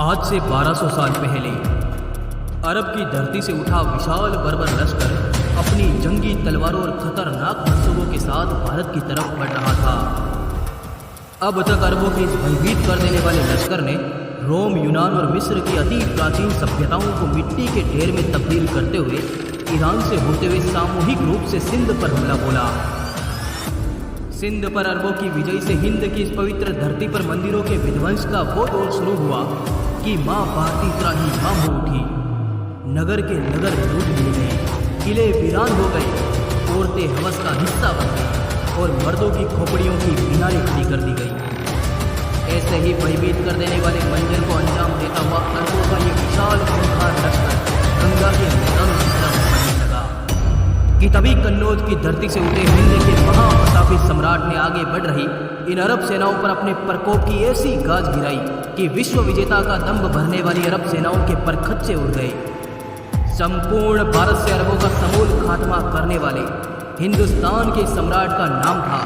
आज से 1200 साल पहले अरब की धरती से उठा विशाल बर्बर लश्कर अपनी जंगी तलवारों और खतरनाक मंसूबों के साथ भारत की तरफ बढ़ रहा था। अब तक अरबों के इस भयभीत कर देने वाले लश्कर ने रोम, यूनान और मिस्र की अति प्राचीन सभ्यताओं को मिट्टी के ढेर में तब्दील करते हुए ईरान से होते हुए सामूहिक रूप से सिंध पर हमला बोला। सिंध पर अरबों की विजय से हिंद की इस पवित्र धरती पर मंदिरों के विध्वंस का वो दौर शुरू हुआ कि माँ भारती त्राही माँ हो उठी। नगर के नगर लूट लिए गए, किले वीरान हो गए, औरतें हवस का हिस्सा बन गई और मर्दों की खोपड़ियों की मीनारें खड़ी कर दी गई। ऐसे ही भयभीत कर देने वाले मंजर को अंजाम देता हुआ अरबों का ये विशाल खूंखार लश्कर गंगा के मैदान की तरफ बढ़ने लगा कि तभी कन्नौज की धरती से उठे हिंद के महाप्रतापी सम्राट ने आगे बढ़ रही इन अरब सेनाओं पर अपने प्रकोप की ऐसी गाज गिराई कि विश्व विजेता का दंभ भरने वाली अरब सेनाओं के परखच्चे उड़ गए। संपूर्ण भारत से अरबों का समूल खात्मा करने वाले हिंदुस्तान के सम्राट का नाम था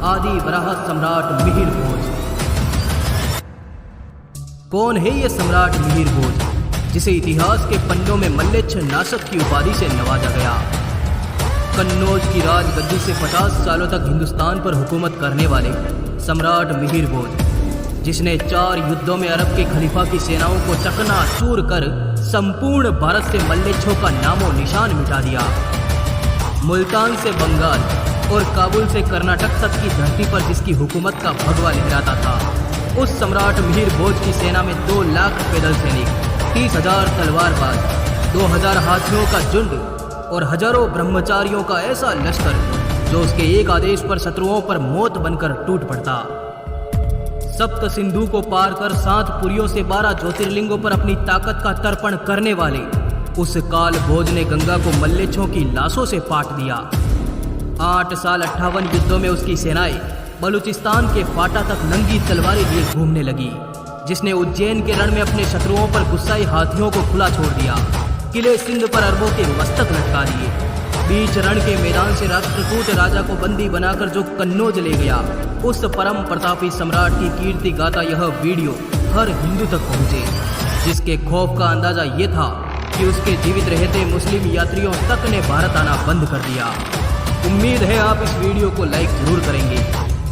आदि वराह सम्राट मिहिर भोज। कौन है ये सम्राट मिहिर भोज, जिसे इतिहास के पन्नों में मल्लेच्छ नाशक की उपाधि से नवाजा गया। कन्नौज की राजगद्दी से 50 सालों तक हिंदुस्तान पर हुकूमत करने वाले सम्राट मिहिर भोज, जिसने 4 युद्धों में अरब के खलीफा की सेनाओं को चकनाचूर कर संपूर्ण भारत से मल्लेच्छों का नामो निशान मिटा दिया। मुल्तान से बंगाल और काबुल से कर्नाटक तक की धरती पर जिसकी हुकूमत का भगवा लहराता था, उस सम्राट मिहिर भोज की सेना में 2 लाख पैदल सैनिक, 30,000 तलवारबाज, 2,000 हाथियों का झुंड और हजारों ब्रह्मचारियों का ऐसा लश्कर जो उसके एक आदेश पर शत्रुओं पर मौत बनकर टूट पड़ता। सप्त सिंधु को पार कर 7 पुरियों से 12 ज्योतिर्लिंगों पर अपनी ताकत का तर्पण करने वाले उस काल भोज ने गंगा को मल्लेच्छों की लाशों से पाट दिया। 8 साल 58 युद्धों में उसकी सेनाएं बलूचिस्तान के फाटा तक नंगी तलवारें लिए घूमने लगी, जिसने उज्जैन के रण में अपने शत्रुओं पर गुस्साई हाथियों को खुला छोड़ दिया। किले सिंध पर अरबों के मस्तक लटका दिए। बीच रण के मैदान से राष्ट्रकूट राजा को बंदी बनाकर जो कन्नौज ले गया, उस परम प्रतापी सम्राट की कीर्ति गाता यह वीडियो हर हिंदू तक पहुंचे, जिसके खौफ का अंदाजा ये था कि उसके जीवित रहते मुस्लिम यात्रियों तक ने भारत आना बंद कर दिया। उम्मीद है आप इस वीडियो को लाइक जरूर करेंगे।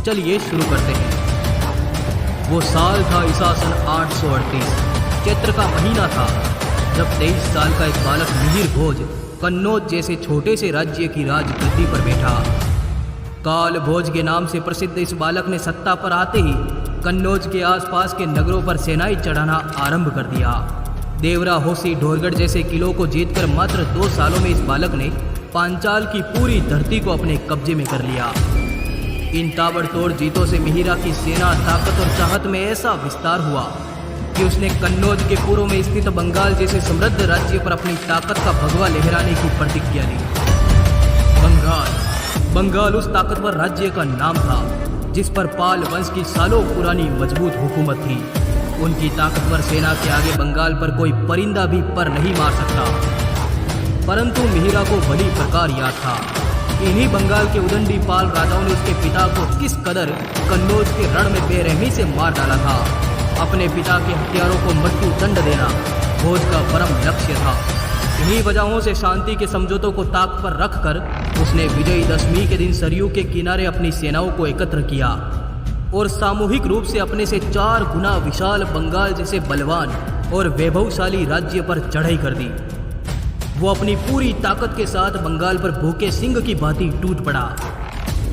चलिए शुरू करते हैं। वो साल था ईसा सन 838, चैत्र का महीना था, जब 23 साल का एक बालक मिहिर भोज कन्नौज जैसे छोटे से राज्य की राजगद्दी पर बैठा। काल भोज के नाम से प्रसिद्ध इस बालक ने सत्ता पर आते ही कन्नौज के आसपास के नगरों पर सेनाएं चढ़ाना आरंभ कर दिया। देवरा, होसी, ढोरगढ़ जैसे किलों को जीतकर मात्र 2 सालों में इस बालक ने पांचाल की पूरी धरती को अपने कब्जे में कर लिया। इन ताबड़तोड़ जीतों से मिहिरा की सेना ताकत और चाहत में ऐसा विस्तार हुआ कि उसने कन्नौज के पूर्व में स्थित बंगाल जैसे समृद्ध राज्य पर अपनी ताकत का भगवा लहराने की प्रतिज्ञा ली। बंगाल उस ताकतवर राज्य का नाम था जिस पर पाल वंश की सालों पुरानी मजबूत हुकूमत थी। उनकी ताकतवर सेना के आगे बंगाल पर कोई परिंदा भी पर नहीं मार सकता। परंतु मिहिरा को भली प्रकार याद था इन्हीं बंगाल के उदंडी पाल राजाओं ने उसके पिता को किस कदर कन्नौज के रण में बेरहमी से मार डाला था। अपने पिता के हथियारों को मृत्यु दंड देना भोज का परम लक्ष्य था। इन्हीं वजहों से शांति के समझौतों को ताक पर रखकर उसने विजयदशमी के दिन सरयू के किनारे अपनी सेनाओं को एकत्र किया और सामूहिक रूप से अपने से 4 गुना विशाल बंगाल जैसे बलवान और वैभवशाली राज्य पर चढ़ाई कर दी। वो अपनी पूरी ताकत के साथ बंगाल पर भूखे सिंह की भांति टूट पड़ा।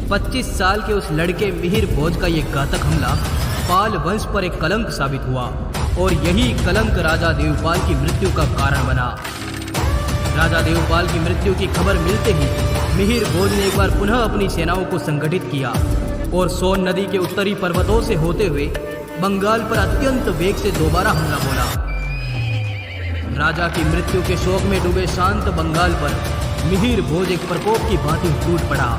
25 साल के उस लड़के मिहिर भोज का ये घातक हमला पाल वंश पर एक कलंक साबित हुआ और यही कलंक राजा देवपाल की मृत्यु का कारण बना। राजा देवपाल की मृत्यु की खबर मिलते ही मिहिर भोज ने एक बार पुनः अपनी सेनाओं को संगठित किया और सोन नदी के उत्तरी पर्वतों से होते हुए बंगाल पर अत्यंत वेग से दोबारा हमला बोला। राजा की मृत्यु के शोक में डूबे शांत बंगाल पर मिहिर भोज एक प्रकोप की भांति टूट पड़ा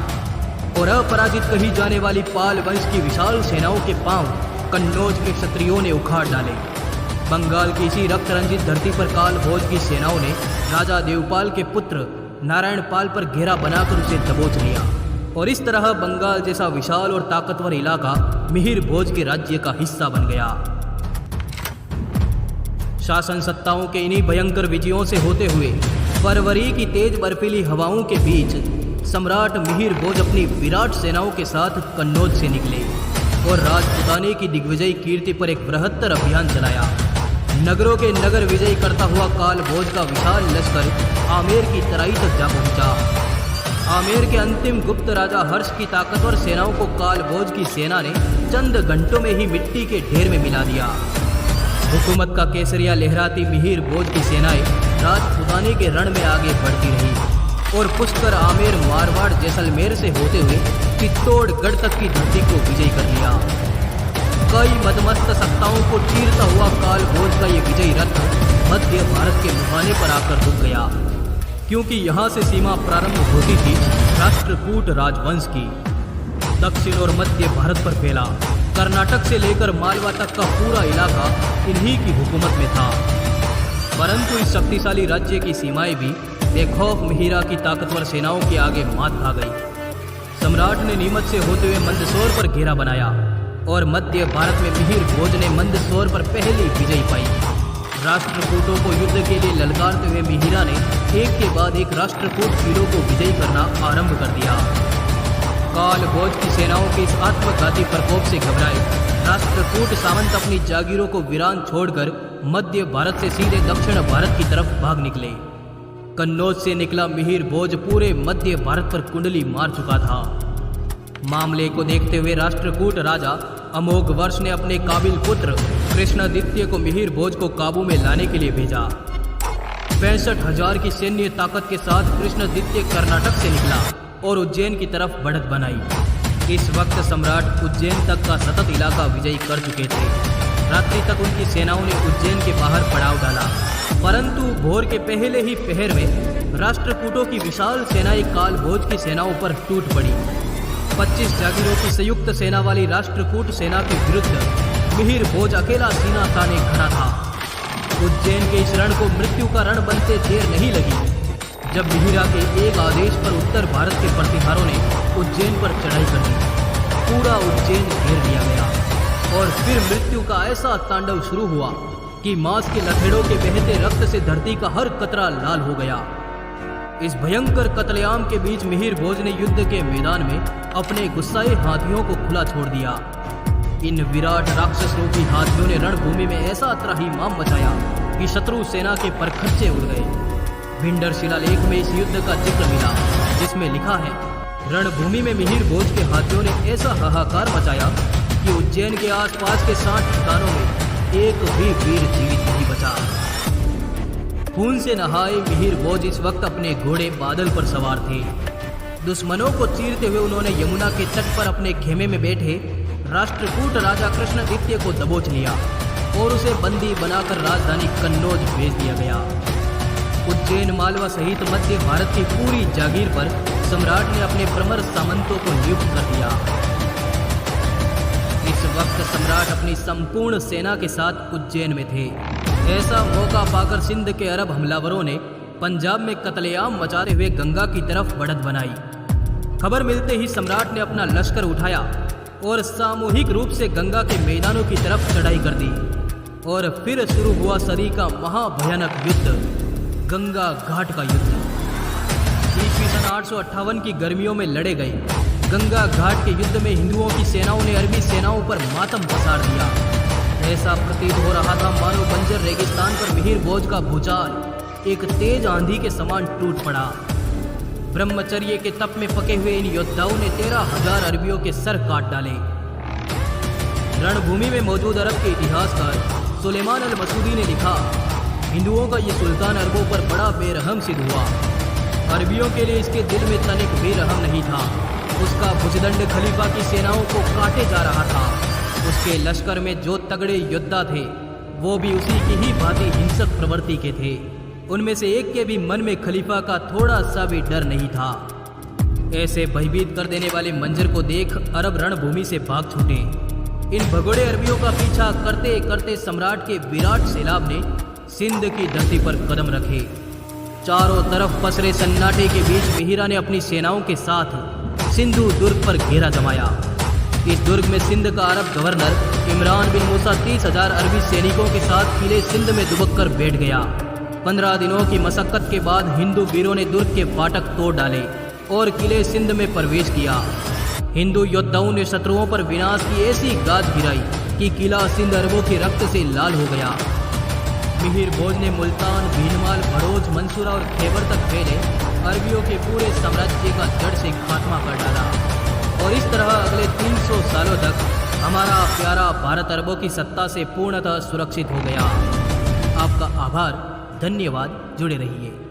और अपराजित कही जाने वाली पाल वंश की विशाल सेनाओं के पांव कन्नौज के क्षत्रियों ने उखाड़ डाले। बंगाल की इसी रक्त रंजित धरती पर काल भोज की सेनाओं ने राजा देवपाल के पुत्र नारायण पाल पर घेरा बनाकर उसे दबोच लिया और इस तरह बंगाल जैसा विशाल और ताकतवर इलाका मिहिर भोज के राज्य का हिस्सा बन गया। शासन सत्ताओं के इन्हीं भयंकर विजयों से होते हुए फरवरी की तेज बर्फीली हवाओं के बीच सम्राट मिहिर भोज अपनी विराट सेनाओं के साथ कन्नौज से निकले और राजपुताने की दिग्विजयी कीर्ति पर एक बृहत्तर अभियान चलाया। नगरों के नगर विजयी करता हुआ काल भोज का विशाल लश्कर आमेर की तराई तक जा पहुंचा। आमेर के अंतिम गुप्त राजा हर्ष की ताकतवर सेनाओं को काल भोज की सेना ने चंद घंटों में ही मिट्टी के ढेर में मिला दिया। हुकूमत का केसरिया लहराती मिहिर भोज की सेनाएं राजपुताने के रण में आगे बढ़ती रही और पुष्कर आमेर मारवाड़ जैसलमेर से होते हुए चित्तौड़गढ़ तक की धरती को विजयी कर लिया। कई मदमस्त सत्ताओं को चीरता हुआ काल भोज का ये विजयी रथ मध्य भारत के मुहाने पर आकर रुक गया, क्योंकि यहाँ से सीमा प्रारंभ होती थी राष्ट्रकूट राजवंश की। दक्षिण और मध्य भारत पर फैला कर्नाटक से लेकर मालवा तक का पूरा इलाका इन्हीं की हुकूमत में था। परंतु इस शक्तिशाली राज्य की सीमाएं भी बेखौफ मिहिरा की ताकतवर सेनाओं के आगे मात खा गई। सम्राट ने नीमच से होते हुए मंदसौर पर घेरा बनाया और मध्य भारत में मिहिर भोज ने मंदसौर पर पहली विजय पाई। राष्ट्रकूटों को युद्ध के लिए ललकारते हुए मिहिरा ने एक के बाद एक राष्ट्रकूट वीरों को विजयी करना आरंभ कर दिया। काल भोज की सेनाओं के इस आत्मघाती प्रकोप से घबराए राष्ट्रकूट सामंत अपनी जागीरों को वीरान छोड़कर मध्य भारत से सीधे दक्षिण भारत की तरफ भाग निकले। कन्नौज से निकला मिहिर भोज पूरे मध्य भारत पर कुंडली मार चुका था। मामले को देखते हुए राष्ट्रकूट राजा अमोघ वर्ष ने अपने काबिल पुत्र कृष्णादित्य को मिहिर भोज को काबू में लाने के लिए भेजा। 65,000 की सैन्य ताकत के साथ कृष्णादित्य कर्नाटक से निकला और उज्जैन की तरफ बढ़त बनाई। इस वक्त सम्राट उज्जैन तक का सतत इलाका विजयी कर चुके थे। रात्रि तक उनकी सेनाओं ने उज्जैन के बाहर पड़ाव डाला, परंतु भोर के पहले ही पहर में राष्ट्रकूटों की विशाल सेनाएं काल भोज की सेनाओं पर टूट पड़ी। 25 जागीरों की संयुक्त सेना वाली राष्ट्रकूट सेना के विरुद्ध मिहिर भोज अकेला सीना ताने खड़ा था। उज्जैन के इस रण को मृत्यु का रण बनते देर नहीं लगी जब मिहिरा के एक आदेश पर उत्तर भारत के प्रतिहारों ने उज्जैन पर चढ़ाई कर दी। पूरा उज्जैन घेर लिया गया और फिर मृत्यु का ऐसा तांडव शुरू हुआ कि मांस के लथेड़ों के बहते रक्त से धरती का हर कतरा लाल हो गया। इस भयंकर कत्लेआम के बीच मिहिर भोज ने युद्ध के मैदान में अपने गुस्साए हाथियों को खुला छोड़ दिया। इन विराट राक्षस रूपी हाथियों ने रणभूमि में ऐसा त्राहिमाम मचाया कि शत्रु सेना के परखच्चे उड़ गए। भिंडर शिलालेख में इस युद्ध का जिक्र मिला, जिसमें लिखा है, रणभूमि में मिहिर भोज के हाथियों ने ऐसा हाहाकार मचाया कि उज्जैन के आसपास के 60 ठिकानों में एक भी वीर जीवित नहीं बचा। खून से नहाए मिहिर भोज इस वक्त अपने घोड़े बादल पर सवार थे। दुश्मनों को चीरते हुए उन्होंने यमुना के तट पर अपने खेमे में बैठे राष्ट्रकूट राजा कृष्णादित्य को दबोच लिया और उसे बंदी बनाकर राजधानी कन्नौज भेज दिया गया। उज्जैन मालवा सहित मध्य भारत की पूरी जागीर पर सम्राट ने अपने प्रमर सामंतों को नियुक्त कर दिया। इस वक्त सम्राट अपनी संपूर्ण सेना के साथ उज्जैन में थे। ऐसा मौका पाकर सिंध के अरब हमलावरों ने पंजाब में कत्लेआम मचाते हुए गंगा की तरफ बढ़त बनाई। खबर मिलते ही सम्राट ने अपना लश्कर उठाया और सामूहिक रूप से गंगा के मैदानों की तरफ चढ़ाई कर दी और फिर शुरू हुआ सदी का महाभयानक युद्ध, गंगा घाट का युद्ध। ईस्वी सन 858 की गर्मियों में लड़े गए गंगा घाट के युद्ध में हिंदुओं की सेनाओं ने अरबी सेनाओं पर मातम पसार दिया। ऐसा प्रतीत हो रहा था मानो बंजर रेगिस्तान पर मिहिर भोज का भूचाल एक तेज आंधी के समान टूट पड़ा। ब्रह्मचर्य के तप में पके हुए इन योद्धाओं ने 13,000 अरबियों के सर काट डाले। रणभूमि में मौजूद अरब के इतिहासकार सुलेमान अल मसूदी ने लिखा, हिंदुओं का ये सुल्तान अरबों पर बड़ा बेरहम सिद्ध हुआ। अरबियों के लिए इसके दिल में तनिक भी रहम नहीं था। उसका भुजदंड खलीफा की सेनाओं को काटे जा रहा था। उसके लश्कर में जो तगड़े योद्धा थे वो भी उसी की ही भांति हिंसक प्रवृत्ति के थे। उनमें से एक के भी मन में खलीफा का थोड़ा सा भी डर नहीं था। ऐसे भयभीत कर देने वाले मंजर को देख अरब रणभूमि से भाग छूटे। इन भगोड़े अरबियों का पीछा करते करते सम्राट के विराट सैलाब ने सिंध की धरती पर कदम रखे। चारों तरफ पसरे सन्नाटे के बीच मिहिरा ने अपनी सेनाओं के साथ सिंधु दुर्ग पर घेरा जमाया। इस दुर्ग में सिंध का अरब गवर्नर इमरान बिन मूसा 30,000 अरबी सैनिकों के साथ किले सिंध में दुबक कर बैठ गया। 15 दिनों की मशक्कत के बाद हिंदू वीरों ने दुर्ग के फाटक तोड़ डाले और किले सिंध में प्रवेश किया। हिंदू योद्धाओं ने शत्रुओं पर विनाश की ऐसी गाज गिराई कि किला सिंध अरबों के रक्त से लाल हो गया। मिहिर भोज ने मुल्तान, भीनमाल, भड़ोज, मंसूरा और खैबर तक फैले अरबियों के पूरे साम्राज्य का जड़ से खात्मा कर डाला और इस तरह अगले 300 सालों तक हमारा प्यारा भारत अरबों की सत्ता से पूर्णतः सुरक्षित हो गया। आपका आभार, धन्यवाद, जुड़े रहिए।